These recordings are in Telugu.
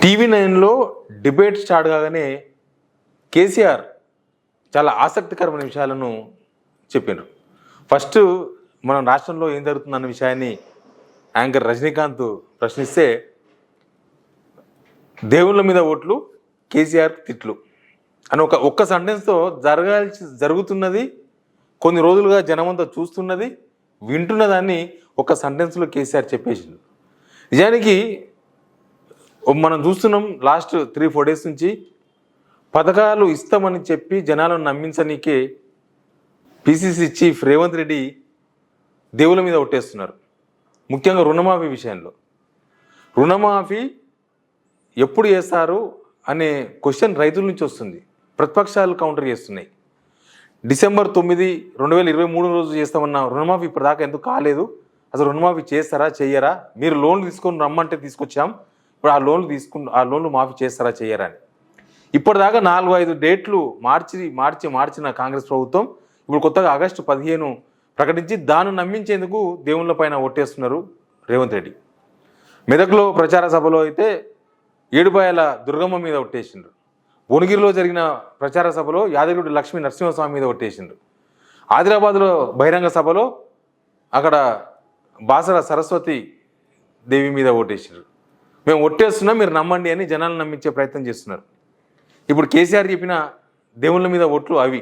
టీవీ 9లో డిబేట్ స్టార్ట్ కాగానే కేసీఆర్ చాలా ఆసక్తికరమైన విషయాలను చెప్పారు. ఫస్ట్ మన రాష్ట్రంలో ఏం జరుగుతుందన్న విషయాన్ని యాంకర్ రజనీకాంత్ ప్రశ్నిస్తే దేవుళ్ళ మీద ఓట్లు, కేసీఆర్ తిట్లు అని ఒక్క సెంటెన్స్తో జరుగుతున్నది కొన్ని రోజులుగా జనమంతా చూస్తున్నది వింటున్నదాన్ని ఒక సెంటెన్స్లో కేసీఆర్ చెప్పేసింది. నిజానికి మనం చూస్తున్నాం లాస్ట్ 3-4 డేస్ నుంచి పథకాలు ఇస్తామని చెప్పి జనాలను నమ్మించనీకే పిసిసి చీఫ్ రేవంత్ రెడ్డి దేవుల మీద ఒట్టేస్తున్నారు. ముఖ్యంగా రుణమాఫీ విషయంలో రుణమాఫీ ఎప్పుడు చేస్తారు అనే క్వశ్చన్ రైతుల నుంచి వస్తుంది. ప్రతిపక్షాలు కౌంటర్ చేస్తున్నాయి. డిసెంబర్ 9, 2023 రోజు చేస్తామన్న రుణమాఫీ ఇప్పటిదాకా ఎందుకు కాలేదు? అసలు రుణమాఫీ చేస్తారా చెయ్యరా? మీరు లోన్లు తీసుకొని రమ్మంటే తీసుకొచ్చాం, ఇప్పుడు ఆ లోన్లు మాఫీ చేస్తారా చెయ్యరా అని ఇప్పటిదాకా 4-5 డేట్లు మార్చిన కాంగ్రెస్ ప్రభుత్వం ఇప్పుడు కొత్తగా ఆగస్టు 15 ప్రకటించి దాన్ని నమ్మించేందుకు దేవుళ్ళ పైన ఒట్టేస్తున్నారు రేవంత్ రెడ్డి. మెదక్లో ప్రచార సభలో అయితే ఏడుపాయల దుర్గమ్మ మీద ఒట్టేసిండ్రు. భువనగిరిలో జరిగిన ప్రచార సభలో యాదగిరి లక్ష్మీ నరసింహస్వామి మీద ఒట్టేసిండ్రు. ఆదిలాబాద్లో బహిరంగ సభలో అక్కడ బాసర సరస్వతి దేవి మీద ఓటేసిండ్రు. మేము ఒట్టేస్తున్నాం, మీరు నమ్మండి అని జనాలను నమ్మించే ప్రయత్నం చేస్తున్నారు. ఇప్పుడు కేసీఆర్ చెప్పిన దేవుళ్ళ మీద ఓట్లు అవి.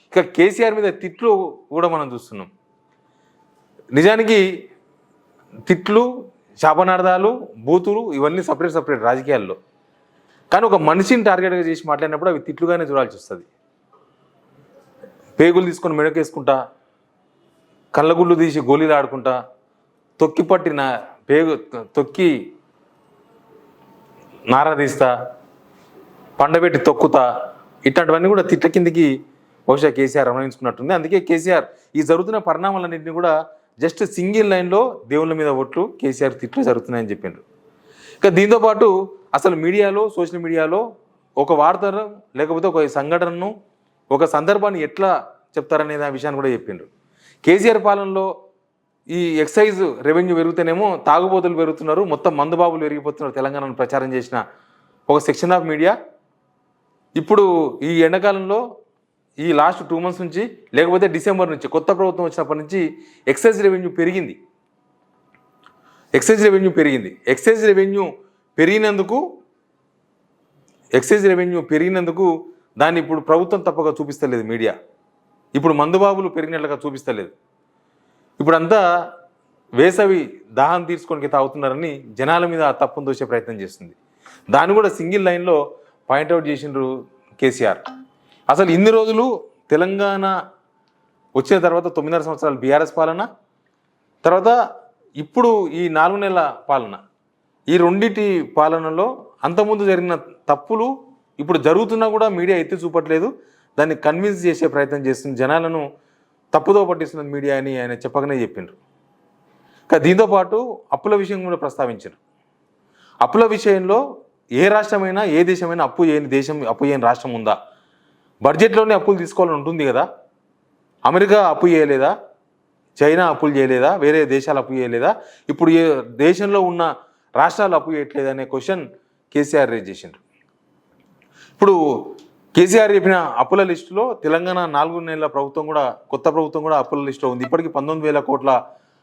ఇక కేసీఆర్ మీద తిట్లు కూడా మనం చూస్తున్నాం. నిజానికి తిట్లు, శాపనార్థాలు, బూతులు ఇవన్నీ సపరేట్ రాజకీయాల్లో. కానీ ఒక మనిషిని టార్గెట్గా చేసి మాట్లాడినప్పుడు అవి తిట్లుగానే చూడాల్సి వస్తుంది. పేగులు తీసుకొని మెడకేసుకుంటా, కళ్ళగుళ్ళు తీసి గోళీలు ఆడుకుంటా, తొక్కి నార తీస్తా, పండబెట్టి తొక్కుతా, ఇట్లాంటివన్నీ కూడా తిట్ల కిందికి బహుశా కేసీఆర్ అన్వయించుకున్నట్టుంది. అందుకే కేసీఆర్ ఈ జరుగుతున్న పరిణామాలన్నింటినీ కూడా జస్ట్ సింగిల్ లైన్లో దేవుళ్ళ మీద ఓట్లు, కేసీఆర్ తిట్లు జరుగుతున్నాయని చెప్పిండ్రు. ఇక దీంతోపాటు అసలు మీడియాలో, సోషల్ మీడియాలో ఒక వార్తను లేకపోతే ఒక సంఘటనను, ఒక సందర్భాన్ని ఎట్లా చెప్తారనే విషయాన్ని కూడా చెప్పిండ్రు. కేసీఆర్ పాలనలో ఈ ఎక్సైజ్ రెవెన్యూ పెరుగుతేనేమో తాగుబోతులు పెరుగుతున్నారు, మొత్తం మందుబాబులు పెరిగిపోతున్నారు తెలంగాణను ప్రచారం చేసిన ఒక సెక్షన్ ఆఫ్ మీడియా ఇప్పుడు ఈ ఎండాకాలంలో ఈ లాస్ట్ 2 months నుంచి లేకపోతే డిసెంబర్ నుంచి కొత్త ప్రభుత్వం వచ్చినప్పటి నుంచి ఎక్సైజ్ రెవెన్యూ పెరిగింది. ఎక్సైజ్ రెవెన్యూ పెరిగినందుకు దాన్ని ఇప్పుడు ప్రభుత్వం తప్పగా చూపిస్తలేదు మీడియా. ఇప్పుడు మందుబాబులు పెరిగినట్లుగా చూపిస్తలేదు. ఇప్పుడంతా వేసవి దాహం తీర్చుకోనికి తాగుతున్నారని జనాల మీద ఆ తప్పును దోసే ప్రయత్నం చేస్తుంది. దాన్ని కూడా సింగిల్ లైన్లో పాయింట్అవుట్ చేసిండ్రు కేసీఆర్. అసలు ఇన్ని రోజులు తెలంగాణ వచ్చిన తర్వాత 9.5 సంవత్సరాలు బీఆర్ఎస్ పాలన, తర్వాత ఇప్పుడు ఈ 4 నెలల పాలన, ఈ రెండింటి పాలనలో అంతకుముందు జరిగిన తప్పులు ఇప్పుడు జరుగుతున్నా కూడా మీడియా ఎత్తి చూపట్లేదు. దాన్ని కన్విన్స్ చేసే ప్రయత్నం చేస్తుంది, జనాలను తప్పుదో పట్టిస్తున్నది మీడియా అని ఆయన చెప్పకనే చెప్పిండ్రు. ఇంకా దీంతోపాటు అప్పుల విషయం కూడా ప్రస్తావించారు. అప్పుల విషయంలో ఏ రాష్ట్రమైనా, ఏ దేశమైనా అప్పు చేయని రాష్ట్రం ఉందా? బడ్జెట్లోనే అప్పులు తీసుకోవాలని ఉంటుంది కదా. అమెరికా అప్పు చేయలేదా? చైనా అప్పులు చేయలేదా? వేరే దేశాలు అప్పు చేయలేదా? ఇప్పుడు ఏ దేశంలో ఉన్న రాష్ట్రాలు అప్పు చేయట్లేదు అనే క్వశ్చన్ కేసీఆర్ రేజ్ చేసిండ్రు. ఇప్పుడు కేసీఆర్ చెప్పిన అప్పుల లిస్టులో తెలంగాణ 4 నెలల ప్రభుత్వం కూడా, కొత్త ప్రభుత్వం కూడా అప్పుల లిస్టులో ఉంది. ఇప్పటికీ 19,000 కోట్ల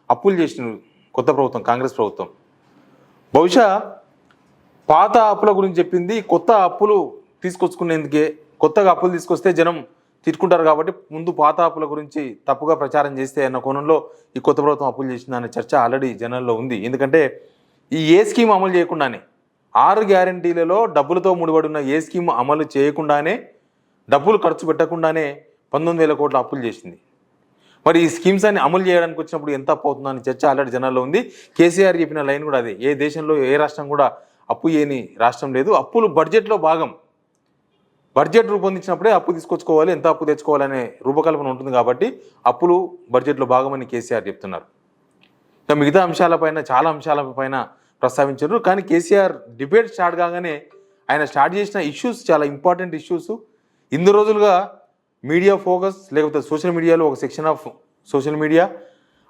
అప్పులు చేసినారు కొత్త ప్రభుత్వం, కాంగ్రెస్ ప్రభుత్వం. బహుశా పాత అప్పుల గురించి చెప్పింది కొత్త అప్పులు తీసుకొచ్చుకునేందుకే. కొత్తగా అప్పులు తీసుకొస్తే జనం తిట్టుకుంటారు కాబట్టి ముందు పాత అప్పుల గురించి తప్పుగా ప్రచారం చేస్తే అన్న కోణంలో ఈ కొత్త ప్రభుత్వం అప్పులు చేసిందనే చర్చ ఆల్రెడీ జనాల్లో ఉంది. ఎందుకంటే ఈ ఏ స్కీమ్ అమలు చేయకుండానే, 6 గ్యారంటీలలో డబ్బులతో ముడిపడి ఉన్న ఏ స్కీమ్ అమలు చేయకుండానే, డబ్బులు ఖర్చు పెట్టకుండానే 19,000 కోట్ల అప్పులు చేసింది. మరి ఈ స్కీమ్స్ అన్ని అమలు చేయడానికి వచ్చినప్పుడు ఎంత అప్పు అవుతుందని చర్చ ఆల్రెడీ జనాల్లో ఉంది. కేసీఆర్ చెప్పిన లైన్ కూడా అదే. ఏ దేశంలో, ఏ రాష్ట్రం కూడా అప్పు చేయని రాష్ట్రం లేదు. అప్పులు బడ్జెట్లో భాగం. బడ్జెట్ రూపొందించినప్పుడే అప్పు తీసుకొచ్చుకోవాలి, ఎంత అప్పు తెచ్చుకోవాలనే రూపకల్పన ఉంటుంది కాబట్టి అప్పులు బడ్జెట్లో భాగమని కేసీఆర్ చెప్తున్నారు. ఇంకా మిగతా అంశాలపైన, చాలా అంశాలపైన ప్రస్తావించారు. కానీ కేసీఆర్ డిబేట్ స్టార్ట్ కాగానే ఆయన స్టార్ట్ చేసిన ఇష్యూస్ చాలా ఇంపార్టెంట్ ఇష్యూస్. ఇన్ని రోజులుగా మీడియా ఫోకస్, లేకపోతే సోషల్ మీడియాలో ఒక సెక్షన్ ఆఫ్ సోషల్ మీడియా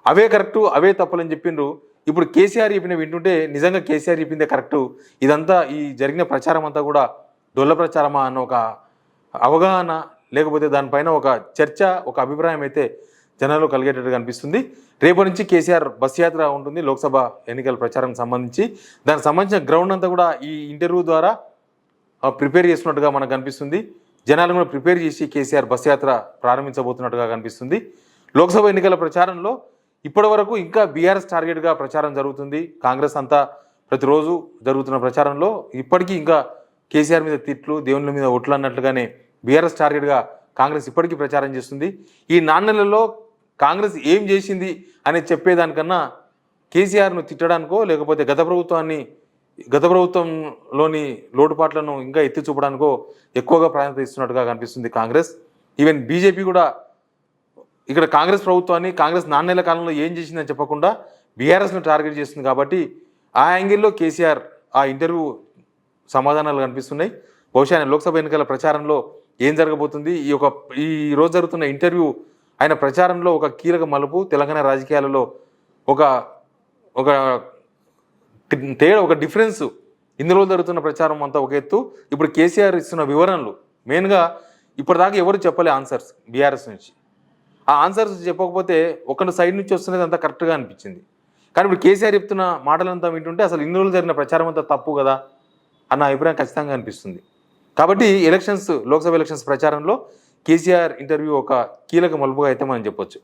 అవే కరెక్టు, అవే తప్పులని చెప్పిండ్రు. ఇప్పుడు కేసీఆర్ చెప్పిన వింటుంటే నిజంగా కేసీఆర్ చెప్పిందే కరెక్టు, ఇదంతా ఈ జరిగిన ప్రచారం అంతా కూడా డొల్ల ప్రచారమా అన్న ఒక అవగాహన, లేకపోతే దానిపైన ఒక చర్చ, ఒక అభిప్రాయం అయితే జనాల్లో కలిగేటట్టుగా అనిపిస్తుంది. రేపటి నుంచి కేసీఆర్ బస్ యాత్ర ఉంటుంది లోక్సభ ఎన్నికల ప్రచారానికి సంబంధించి. దానికి సంబంధించిన గ్రౌండ్ అంతా కూడా ఈ ఇంటర్వ్యూ ద్వారా ప్రిపేర్ చేస్తున్నట్టుగా మనకు కనిపిస్తుంది. జనాలను కూడా ప్రిపేర్ చేసి కేసీఆర్ బస్ యాత్ర ప్రారంభించబోతున్నట్టుగా కనిపిస్తుంది. లోక్సభ ఎన్నికల ప్రచారంలో ఇప్పటి వరకు ఇంకా బీఆర్ఎస్ టార్గెట్గా ప్రచారం జరుగుతుంది. కాంగ్రెస్ అంతా ప్రతిరోజు జరుగుతున్న ప్రచారంలో ఇప్పటికీ ఇంకా కేసీఆర్ మీద తిట్లు, దేవుళ్ళ మీద ఒట్లు అన్నట్లుగానే బీఆర్ఎస్ టార్గెట్గా కాంగ్రెస్ ఇప్పటికీ ప్రచారం చేస్తుంది. ఈ 4 నెలల్లో కాంగ్రెస్ ఏం చేసింది అనేది చెప్పేదానికన్నా కేసీఆర్ను తిట్టడానికో, లేకపోతే గత ప్రభుత్వంలోని లోటుపాట్లను ఇంకా ఎత్తి చూపడానికో ఎక్కువగా ప్రాధాన్యత ఇస్తున్నట్టుగా కనిపిస్తుంది కాంగ్రెస్. ఈవెన్ బీజేపీ కూడా ఇక్కడ కాంగ్రెస్ ప్రభుత్వాన్ని, కాంగ్రెస్ 4 నెలల కాలంలో ఏం చేసిందని చెప్పకుండా బీఆర్ఎస్ను టార్గెట్ చేస్తుంది. కాబట్టి ఆ యాంగిల్లో కేసీఆర్ ఆ ఇంటర్వ్యూ సమాధానాలు కనిపిస్తున్నాయి. బహుశా ఆయన లోక్సభ ఎన్నికల ప్రచారంలో ఏం జరగబోతుంది, ఈ రోజు జరుగుతున్న ఇంటర్వ్యూ ఆయన ప్రచారంలో ఒక కీలక మలుపు, తెలంగాణ రాజకీయాలలో ఒక తేడా, ఒక డిఫరెన్స్. ఇన్ని రోజులు జరుగుతున్న ప్రచారం అంతా ఒక ఎత్తు, ఇప్పుడు కేసీఆర్ ఇస్తున్న వివరణలు మెయిన్గా ఇప్పటిదాకా ఎవరు చెప్పలే ఆన్సర్స్ బీఆర్ఎస్ నుంచి. ఆ ఆన్సర్స్ చెప్పకపోతే ఒకరి సైడ్ నుంచి వస్తున్నది అంతా కరెక్ట్గా అనిపించింది. కానీ ఇప్పుడు కేసీఆర్ చెప్తున్న మాటలంతా వింటుంటే అసలు ఇన్ని రోజులు జరిగిన ప్రచారం అంతా తప్పు కదా అన్న అభిప్రాయం ఖచ్చితంగా అనిపిస్తుంది. కాబట్టి లోక్సభ ఎలక్షన్స్ ప్రచారంలో కేసీఆర్ ఇంటర్వ్యూ ఒక కీలక మలుపుగా అయితే మనం చెప్పొచ్చు.